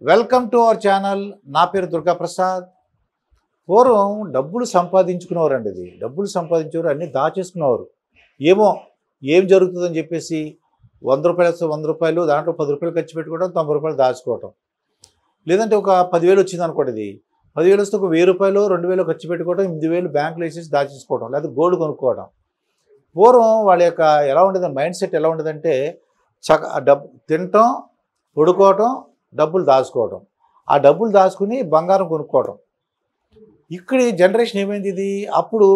Welcome to our channel. నా పేరు దుర్గా ప్రసాద్. పూర్వం డబ్బులు సంపాదించుకునేవారండి. ఇది డబ్బులు సంపాదించేవారు, అన్నీ దాచేసుకునేవారు. ఏమో ఏం జరుగుతుందని చెప్పేసి రూ. 100 వస్తే రూ. 100, దాంట్లో రూ. 10 ఖర్చు పెట్టుకోవడం, రూ. 90 దాచుకోవటం. లేదంటే ఒక 10,000 వచ్చింది అనుకోండి, ఇది 10,000 వస్తే ఒక రూ. 1,000, 2,000 ఖర్చు పెట్టుకోవడం, 8,000 బ్యాంకులో వేసేసి దాచేసుకోవడం, లేదా గోల్డ్ కొనుక్కోవడం. పూర్వం వాళ్ళ యొక్క ఎలా ఉండేది మైండ్ సెట్ ఎలా ఉండేదంటే, డబ్బు తినటం, పడుకోవటం, డబ్బులు దాచుకోవటం, ఆ డబ్బులు దాచుకుని బంగారం కొనుక్కోవటం. ఇక్కడ జనరేషన్ ఏమైంది, ఇది అప్పుడు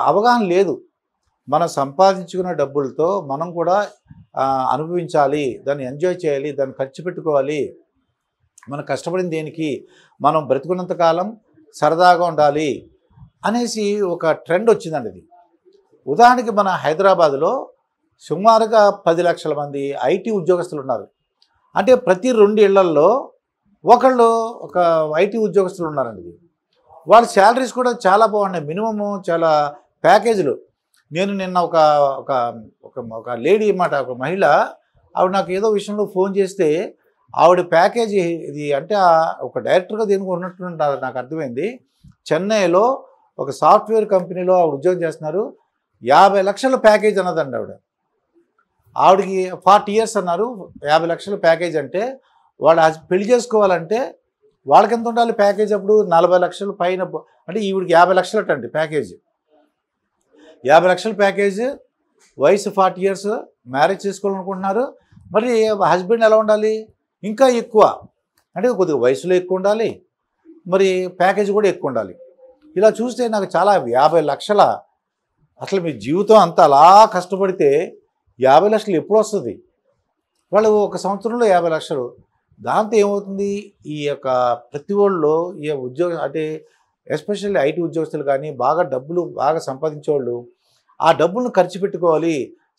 అవగాహన లేదు. మనం సంపాదించుకున్న డబ్బులతో మనం కూడా అనుభవించాలి, దాన్ని ఎంజాయ్ చేయాలి, దాన్ని ఖర్చు పెట్టుకోవాలి. మనం కష్టపడింది దేనికి, మనం బ్రతుకున్నంత కాలం సరదాగా ఉండాలి అనేసి ఒక ట్రెండ్ వచ్చిందండి. ఇది ఉదాహరణకి మన హైదరాబాద్లో సుమారుగా 10 లక్షల మంది ఐటీ ఉద్యోగస్తులు ఉన్నారు. అంటే ప్రతి 2 ఇళ్లల్లో ఒకళ్ళు ఒక ఐటీ ఉద్యోగస్తులు ఉన్నారండి. వాళ్ళ శాలరీస్ కూడా చాలా బాగున్నాయి. మినిమము చాలా ప్యాకేజీలు. నేను నిన్న ఒక ఒక ఒక లేడీ అన్నమాట, ఒక మహిళ, ఆవిడ నాకు ఏదో విషయంలో ఫోన్ చేస్తే ఆవిడ ప్యాకేజీ ఇది అంటే ఒక డైరెక్టర్గా దేనికి ఉన్నట్టు నాకు అర్థమైంది. చెన్నైలో ఒక సాఫ్ట్వేర్ కంపెనీలో ఆవిడ ఉద్యోగం చేస్తున్నారు. 50 లక్షల ప్యాకేజ్ అన్నదండి ఆవిడ. ఆవిడకి 40 ఇయర్స్ అన్నారు. 50 లక్షల ప్యాకేజ్ అంటే వాళ్ళు పెళ్లి చేసుకోవాలంటే వాళ్ళకి ఎంత ఉండాలి ప్యాకేజ్? అప్పుడు 40 లక్షలు పైన, అంటే ఈవిడికి 50 లక్షలటండి ప్యాకేజ్. 50 లక్షల ప్యాకేజ్, వయసు 40 ఇయర్స్, మ్యారేజ్ చేసుకోవాలనుకుంటున్నారు. మరి హస్బెండ్ ఎలా ఉండాలి? ఇంకా ఎక్కువ, అంటే కొద్దిగా వయసులో ఎక్కువ ఉండాలి, మరి ప్యాకేజ్ కూడా ఎక్కువ ఉండాలి. ఇలా చూస్తే నాకు చాలా 50 లక్షల, అసలు మీ జీవితం అంతా అలా కష్టపడితే 50 లక్షలు ఎప్పుడు వస్తుంది? వాళ్ళు ఒక సంవత్సరంలో 50 లక్షలు. దాంతో ఏమవుతుంది, ఈ యొక్క ప్రతి వాళ్ళు ఈ ఉద్యోగం అంటే ఎస్పెషల్లీ ఐటీ ఉద్యోగస్తులు కానీ బాగా డబ్బులు బాగా సంపాదించేవాళ్ళు ఆ డబ్బులను ఖర్చు పెట్టుకోవాలి,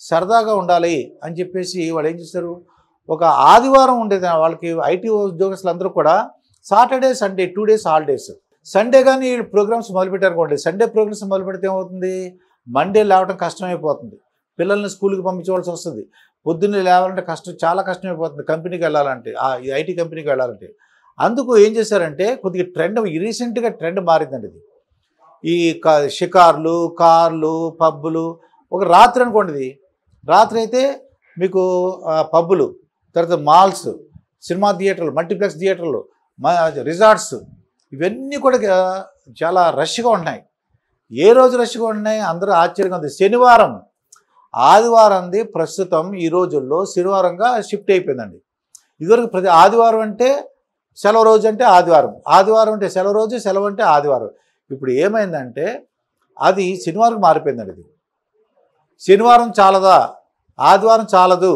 సరదాగా ఉండాలి అని చెప్పేసి వాళ్ళు ఏం చేస్తారు, ఒక ఆదివారం ఉండేది వాళ్ళకి. ఐటీ ఉద్యోగస్తులు అందరూ కూడా Saturday, Sunday 2 days holidays. Sunday కానీ ప్రోగ్రామ్స్ మొదలుపెట్టారనుకోండి, సండే ప్రోగ్రామ్స్ మొదలు పెడితే ఏమవుతుంది, మండే లేవడం కష్టమైపోతుంది. పిల్లల్ని స్కూల్కి పంపించవలసి వస్తుంది. పొద్దున్నే లేవాలంటే చాలా కష్టమైపోతుంది కంపెనీకి వెళ్ళాలంటే, ఈ ఐటీ కంపెనీకి వెళ్ళాలంటే. అందుకు ఏం చేశారంటే కొద్దిగా ట్రెండ్, రీసెంట్గా ట్రెండ్ మారిందండి ఇది. ఈ షికార్లు, కార్లు, పబ్బులు. ఒక రాత్రి అనుకోండి, ఇది రాత్రి అయితే మీకు పబ్బులు, తర్వాత మాల్స్, సినిమా థియేటర్లు, మల్టీప్లెక్స్ థియేటర్లు, రిసార్ట్స్, ఇవన్నీ కూడా చాలా రష్గా ఉన్నాయి. ఏ రోజు రష్గా ఉన్నాయి అందరూ ఆశ్చర్యంగా ఉంది. శనివారం, ఆదివారంది ప్రస్తుతం ఈ రోజుల్లో శనివారంగా షిఫ్ట్ అయిపోయిందండి. ఇదివరకు ప్రతి ఆదివారం అంటే సెలవు రోజు, అంటే ఆదివారం, ఆదివారం అంటే సెలవు రోజు, సెలవు అంటే ఆదివారం. ఇప్పుడు ఏమైందంటే అది శనివారం మారిపోయిందండి. ఇది శనివారం చాలదా, ఆదివారం చాలదు,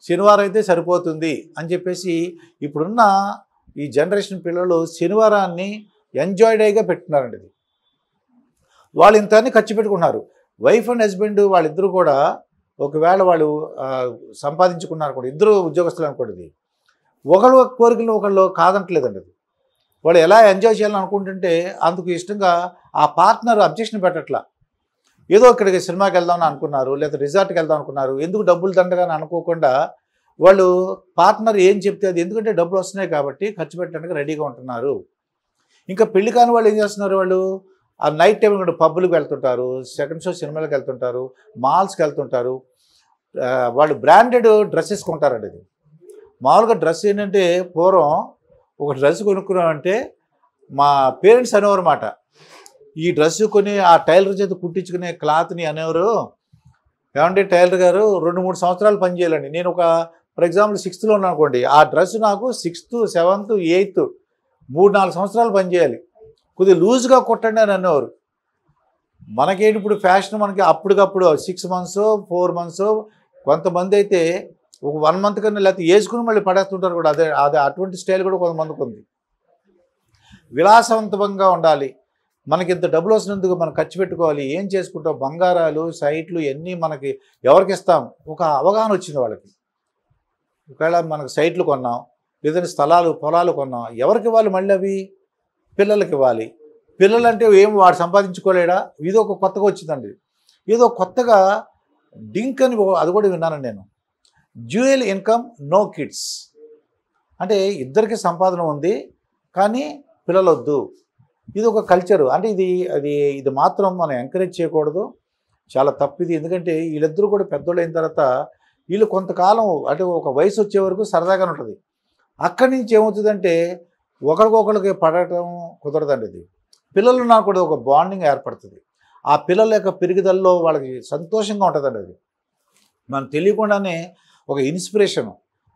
శనివారం అయితే సరిపోతుంది అని చెప్పేసి ఇప్పుడున్న ఈ జనరేషన్ పిల్లలు శనివారాన్ని ఎంజాయ్ డేగా పెట్టుకున్నారండి. ఇది వాళ్ళు ఇంతని ఖర్చు పెట్టుకున్నారు. వైఫ్ అండ్ హస్బెండ్ వాళ్ళిద్దరూ కూడా ఒకవేళ వాళ్ళు సంపాదించుకున్నారు కూడా, ఇద్దరు ఉద్యోగస్తులు అనుకోండి, ఒకళ్ళు కోరికలు ఒకళ్ళు కాదంటలేదండి. అది వాళ్ళు ఎలా ఎంజాయ్ చేయాలని అనుకుంటుంటే అందుకు ఇష్టంగా ఆ పార్ట్నర్ అబ్జెక్షన్ పెట్టట్లా. ఏదో ఇక్కడికి సినిమాకి వెళ్దామని అనుకున్నారు, లేదా రిసార్ట్కి వెళ్దాం అనుకున్నారు, ఎందుకు డబ్బులు దండగాని అనుకోకుండా వాళ్ళు పార్ట్నర్ ఏం చెప్తే అది, ఎందుకంటే డబ్బులు వస్తున్నాయి కాబట్టి ఖర్చు పెట్టడానికి రెడీగా ఉంటున్నారు. ఇంకా పెళ్లి కాని వాళ్ళు ఏం చేస్తున్నారు, వాళ్ళు ఆ నైట్ టైం కూడా పబ్బులకు వెళ్తుంటారు, సెకండ్ షో సినిమాలకు వెళ్తుంటారు, మాల్స్కి వెళ్తుంటారు. వాళ్ళు బ్రాండెడ్ డ్రెస్సెస్ కొంటారండి. ఇది మామూలుగా డ్రెస్ ఏంటంటే పూర్వం ఒక డ్రెస్ కొనుక్కున్నామంటే మా పేరెంట్స్ అనేవారు మాట, ఈ డ్రెస్ కొని ఆ టైలర్ చేత కుట్టించుకునే క్లాత్ని అనేవారు, ఏమంటే టైలర్ గారు 2-3 సంవత్సరాలు పని చేయాలండి. నేను ఒక ఫర్ ఎగ్జాంపుల్ 6th ఉన్నాను అనుకోండి, ఆ డ్రెస్ నాకు 6th, 7th, 8th 3-4 సంవత్సరాలు పని చేయాలి, కొద్దిగా లూజ్గా కొట్టండి అని అనేవారు. మనకేంటి ఇప్పుడు ఫ్యాషన్, మనకి అప్పటికప్పుడు 6 months, 4 months, కొంతమంది అయితే ఒక 1 month కన్నా లేకపోతే వేసుకుని మళ్ళీ పడేస్తుంటారు కూడా. అదే అటువంటి స్టైల్ కూడా కొంతమందికి ఉంది. విలాసవంతంగా ఉండాలి, మనకి ఇంత డబ్బులు వస్తున్నందుకు మనం ఖర్చు పెట్టుకోవాలి, ఏం చేసుకుంటాం, బంగారాలు, సైట్లు ఇవన్నీ మనకి ఎవరికి ఇస్తాం, ఒక అవగాహన వచ్చింది వాళ్ళకి. ఒకవేళ మనకు సైట్లు కొన్నాం, లేదంటే స్థలాలు, పొలాలు కొన్నాం, ఎవరికి ఇవ్వాలి? మళ్ళీ అవి పిల్లలకి ఇవ్వాలి. పిల్లలంటే ఏం వాడు సంపాదించుకోలేడా? ఇది ఒక కొత్తగా వచ్చిందండి. ఏదో కొత్తగా డింక్ అని అది కూడా విన్నాను నేను, డ్యూయల్ ఇన్కమ్ నో కిడ్స్. అంటే ఇద్దరికి సంపాదన ఉంది, కానీ పిల్లలొద్దు. ఇది ఒక కల్చరు. అంటే ఇది మాత్రం మనం ఎంకరేజ్ చేయకూడదు. చాలా తప్పిది. ఎందుకంటే వీళ్ళిద్దరూ కూడా పెద్దోళ్ళు అయిన తర్వాత వీళ్ళు కొంతకాలం అంటే ఒక వయసు వచ్చే వరకు సరదాగానే ఉంటుంది. అక్కడి నుంచి ఏమవుతుందంటే ఒకరికొకరికి పడటం కుదరదండి. ఇది పిల్లలు నాకు కూడా ఒక బాండింగ్ ఏర్పడుతుంది. ఆ పిల్లల యొక్క పెరుగుదలలో వాళ్ళకి సంతోషంగా ఉంటుందండి. అది మనకు తెలియకుండానే ఒక ఇన్స్పిరేషను,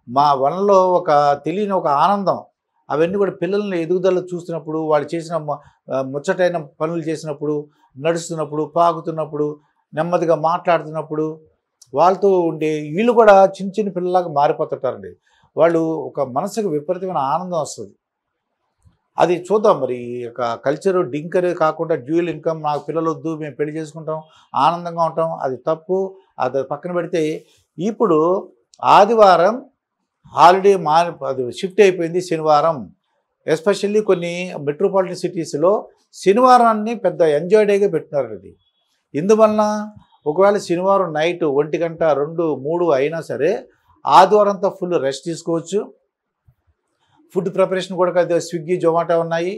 మా వనలో ఒక తెలియని ఒక ఆనందం. అవన్నీ కూడా పిల్లల్ని ఎదుగుదల చూస్తున్నప్పుడు, వాళ్ళు చేసిన ముచ్చటైన పనులు చేసినప్పుడు, నడుస్తున్నప్పుడు, పాకుతున్నప్పుడు, నెమ్మదిగా మాట్లాడుతున్నప్పుడు వాళ్ళతో ఉండే వీళ్ళు కూడా చిన్న చిన్న పిల్లలాగా మారిపోతుంటారండి. వాళ్ళు ఒక మనసుకు విపరీతమైన ఆనందం వస్తుంది. అది చూద్దాం మరి. ఈ యొక్క కల్చరు డింకరే కాకుండా డ్యూయల్ ఇన్కమ్, నాకు పిల్లలొద్దు, మేము పెళ్లి చేసుకుంటాం, ఆనందంగా ఉంటాం, అది తప్పు. అది పక్కన పెడితే ఇప్పుడు ఆదివారం హాలిడే అది షిఫ్ట్ అయిపోయింది శనివారం. ఎస్పెషల్లీ కొన్ని మెట్రోపాలిటన్ సిటీస్లో శనివారాన్ని పెద్ద ఎంజాయ్ డేగా పెట్టినారు. అది ఎందువలన, ఒకవేళ శనివారం నైట్ 1 గంట 2, 3 అయినా సరే ఆదివారం అంతా ఫుల్ రెస్ట్ తీసుకోవచ్చు. ఫుడ్ ప్రిపరేషన్ కూడా కదా, స్విగ్గీ, జొమాటో ఉన్నాయి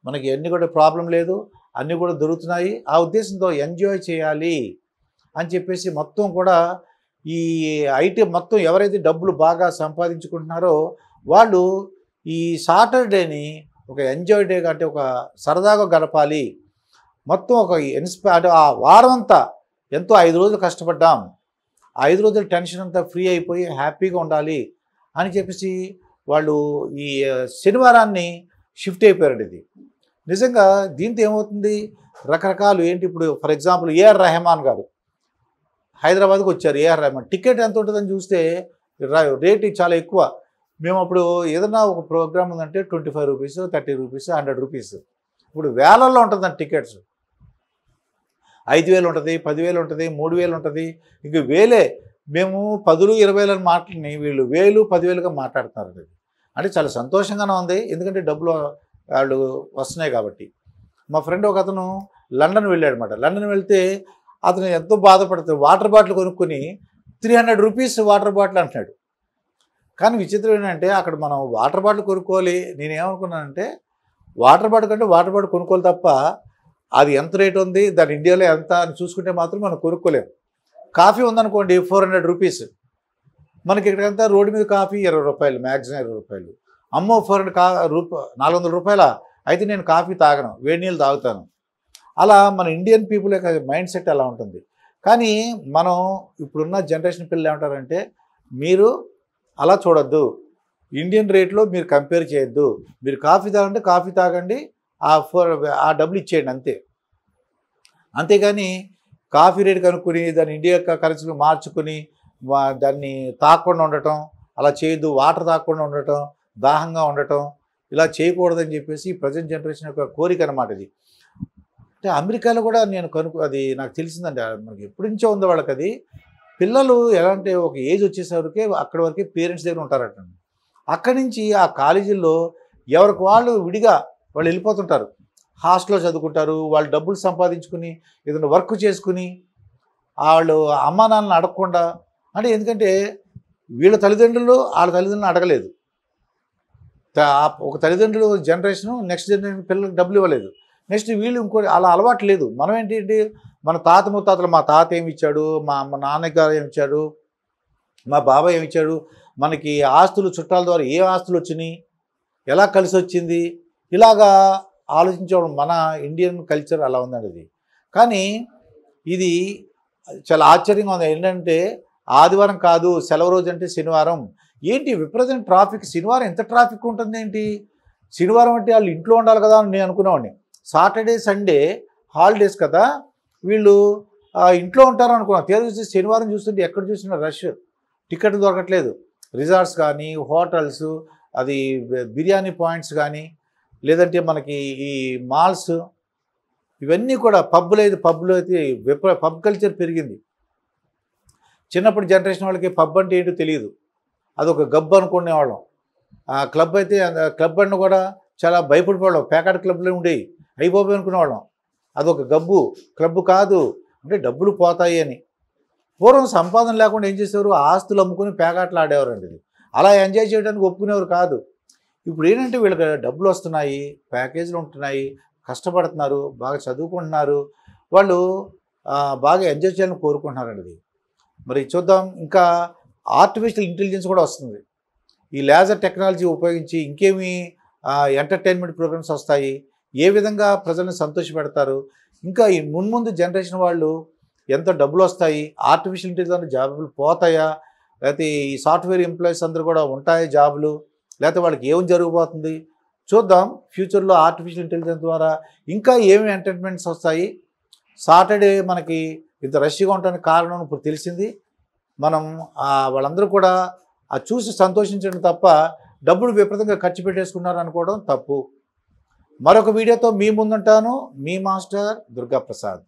మనకి, అన్నీ కూడా ప్రాబ్లం లేదు, అన్నీ కూడా దొరుకుతున్నాయి. ఆ ఉద్దేశంతో ఎంజాయ్ చేయాలి అని చెప్పేసి మొత్తం కూడా ఈ ఐటీ మొత్తం ఎవరైతే డబ్బులు బాగా సంపాదించుకుంటున్నారో వాళ్ళు ఈ సాటర్డేని ఒక ఎంజాయ్ డే, అంటే ఒక సరదాగా గడపాలి. మొత్తం ఒక అంటే ఆ వారం అంతా ఎంతో 5 రోజులు కష్టపడ్డాం, 5 రోజుల టెన్షన్ అంతా ఫ్రీ అయిపోయి హ్యాపీగా ఉండాలి అని చెప్పేసి వాళ్ళు ఈ శనివారాన్ని షిఫ్ట్ అయిపోయారండి. ఇది నిజంగా దీంతో ఏమవుతుంది, రకరకాలు ఏంటి. ఇప్పుడు ఫర్ ఎగ్జాంపుల్ ఏఆర్ రెహమాన్ గారు హైదరాబాద్కి వచ్చారు. ఏఆర్ రెహమాన్ టికెట్ ఎంత ఉంటుందని చూస్తే రేటు చాలా ఎక్కువ. మేము అప్పుడు ఏదైనా ఒక ప్రోగ్రామ్ ఉందంటే 25 రూపీస్, 30 రూపీస్, 100 రూపీస్. ఇప్పుడు వేలల్లో ఉంటుందండి టికెట్స్. 5,000 ఉంటుంది, 10,000 ఉంటుంది, 3,000 ఉంటుంది, ఇంక వేలే. మేము 10, 20 మాటలని వీళ్ళు 1,000, 10,000గా మాట్లాడుతున్నారు. అంటే చాలా సంతోషంగానే ఉంది, ఎందుకంటే డబ్బులు వాళ్ళు వస్తున్నాయి కాబట్టి. మా ఫ్రెండ్ ఒక అతను లండన్ వెళ్ళాడనమాట. లండన్ వెళ్తే అతను ఎంతో బాధపడుతుంది. వాటర్ బాటిల్ కొనుక్కొని 300 రూపీస్ వాటర్ బాటిల్ అంటున్నాడు. కానీ విచిత్రం ఏంటంటే అక్కడ మనం వాటర్ బాటిల్ కొనుక్కోవాలి. నేనేమనుకున్నానంటే వాటర్ బాటిల్ కంటే వాటర్ బాటిల్ కొనుక్కోవాలి తప్ప అది ఎంత రేట్ ఉంది, దాని ఇండియాలో ఎంత అని చూసుకుంటే మాత్రం మనం కొనుక్కోలేము. కాఫీ ఉందనుకోండి 400 రూపీస్. మనకి ఇక్కడంతా రోడ్డు మీద కాఫీ 20 రూపాయలు, మ్యాక్సిమం 20 రూపాయలు. అమ్మో 400 రూపాయల, అయితే నేను కాఫీ తాగను, వేడి నీళ్ళు తాగుతాను. అలా మన ఇండియన్ పీపుల్ యొక్క మైండ్ సెట్ అలా ఉంటుంది. కానీ మనం ఇప్పుడున్న జనరేషన్ పిల్లలు ఏమంటారంటే, మీరు అలా చూడొద్దు, ఇండియన్ రేట్లో మీరు కంపేర్ చేయొద్దు, మీరు కాఫీ తాగంటే కాఫీ తాగండి, ఆ డబ్బులు ఇచ్చేయండి అంతే. అంతేగాని కాఫీ రేట్ కనుక్కొని దాన్ని ఇండియా కరెన్సీలో మార్చుకొని దాన్ని తాగకుండా ఉండటం అలా చేయొద్దు. వాటర్ తాగకుండా ఉండటం, దాహంగా ఉండటం ఇలా చేయకూడదని చెప్పేసి ప్రజెంట్ జనరేషన్ యొక్క కోరిక అనమాట ఇది. అంటే అమెరికాలో కూడా నేను అది నాకు తెలిసిందండి. మనకి ఎప్పటి నుంచో ఉంది వాళ్ళకి. అది పిల్లలు ఎలా అంటే ఒక ఏజ్ వచ్చేసరికి అక్కడి వరకే పేరెంట్స్ దగ్గర ఉంటారట. అక్కడి నుంచి ఆ కాలేజీల్లో ఎవరికి వాళ్ళు విడిగా వాళ్ళు వెళ్ళిపోతుంటారు. హాస్టల్లో చదువుకుంటారు. వాళ్ళు డబ్బులు సంపాదించుకుని ఏదైనా వర్క్ చేసుకుని వాళ్ళు అమ్మా నాన్నని అడగకుండా, అంటే ఎందుకంటే వీళ్ళ తల్లిదండ్రులు వాళ్ళ తల్లిదండ్రులను అడగలేదు. ఒక తల్లిదండ్రులు జనరేషను నెక్స్ట్ జనరేషన్ పిల్లలకు డబ్బులు ఇవ్వలేదు. నెక్స్ట్ వీళ్ళు ఇంకోటి అలా అలవాటు లేదు. మనం ఏంటి, మన తాత ముత్తాతలు, మా తాత ఏమి ఇచ్చాడు, మా నాన్నగారు ఏమి ఇచ్చాడు, మా బాబాయ్ ఏమి ఇచ్చాడు, మనకి ఆస్తులు చుట్టాల ద్వారా ఏ ఆస్తులు వచ్చినాయి, ఎలా కలిసి వచ్చింది, ఇలాగా ఆలోచించడం మన ఇండియన్ కల్చర్ అలా ఉందండి ఇది. కానీ ఇది చాలా ఆశ్చర్యంగా ఉంది. ఏంటంటే ఆదివారం కాదు, సెలవు రోజు అంటే శనివారం. ఏంటి విపరీతం ట్రాఫిక్, శనివారం ఎంత ట్రాఫిక్ ఉంటుంది ఏంటి? శనివారం అంటే వాళ్ళు ఇంట్లో ఉండాలి కదా అని నేను అనుకునేవాడిని. సాటర్డే సండే హాలిడేస్ కదా, వీళ్ళు ఇంట్లో ఉంటారు అనుకున్నాను. తీరా చూసి శనివారం చూస్తుంటే ఎక్కడ చూసినా రష్, టికెట్లు దొరకట్లేదు. రిసార్ట్స్ కానీ, హోటల్స్, అది బిర్యానీ పాయింట్స్ కానీ, లేదంటే మనకి ఈ మాల్స్, ఇవన్నీ కూడా పబ్బులు అయితే పబ్ కల్చర్ పెరిగింది. చిన్నప్పుడు జనరేషన్ వాళ్ళకి పబ్ అంటే ఏంటో తెలియదు, అదొక గబ్బు అనుకునేవాళ్ళం. ఆ క్లబ్ అయితే క్లబ్ అన్న కూడా చాలా భయపడిపోవడం. ప్యాకెట్ క్లబ్లో ఉండేవి, అయిపోయి అనుకునేవాళ్ళం. అదొక గబ్బు, క్లబ్ కాదు, అంటే డబ్బులు పోతాయి అని. పూర్వం సంపాదన లేకుండా ఏం చేసేవారు, ఆస్తులు అమ్ముకుని ప్యాకెట్లు ఆడేవారండి. ఇది అలా ఎంజాయ్ చేయడానికి ఒప్పుకునేవారు కాదు. ఇప్పుడు ఏంటంటే వీళ్ళకి డబ్బులు వస్తున్నాయి, ప్యాకేజీలు ఉంటున్నాయి, కష్టపడుతున్నారు, బాగా చదువుకుంటున్నారు, వాళ్ళు బాగా ఎంజాయ్ చేయాలని కోరుకుంటున్నారండి ఇది. మరి చూద్దాం, ఇంకా ఆర్టిఫిషియల్ ఇంటెలిజెన్స్ కూడా వస్తుంది. ఈ లేజర్ టెక్నాలజీ ఉపయోగించి ఇంకేమి ఎంటర్టైన్మెంట్ ప్రోగ్రామ్స్ వస్తాయి, ఏ విధంగా ప్రజల్ని సంతోషపెడతారు, ఇంకా ఈ మున్ముందు జనరేషన్ వాళ్ళు ఎంత డబ్బులు వస్తాయి, ఆర్టిఫిషియల్ ఇంటెలిజెన్స్ జాబులు పోతాయా, లేకపోతే ఈ సాఫ్ట్వేర్ ఎంప్లాయీస్ అందరూ కూడా ఉంటాయి జాబులు, లేకపోతే వాళ్ళకి ఏం జరగబోతుంది చూద్దాం. ఫ్యూచర్లో ఆర్టిఫిషియల్ ఇంటెలిజెన్స్ ద్వారా ఇంకా ఏమి ఎంటర్టైన్మెంట్స్ వస్తాయి. సాటర్డే మనకి ఇంత రష్గా ఉండడానికి కారణం ఇప్పుడు తెలిసింది. మనం వాళ్ళందరూ కూడా చూసి సంతోషించడం తప్ప డబ్బులు విపరీతంగా ఖర్చు పెట్టేసుకున్నారు అనుకోవడం తప్పు. మరొక వీడియోతో మీ ముందుంటాను. మీ మాస్టర్ దుర్గాప్రసాద్.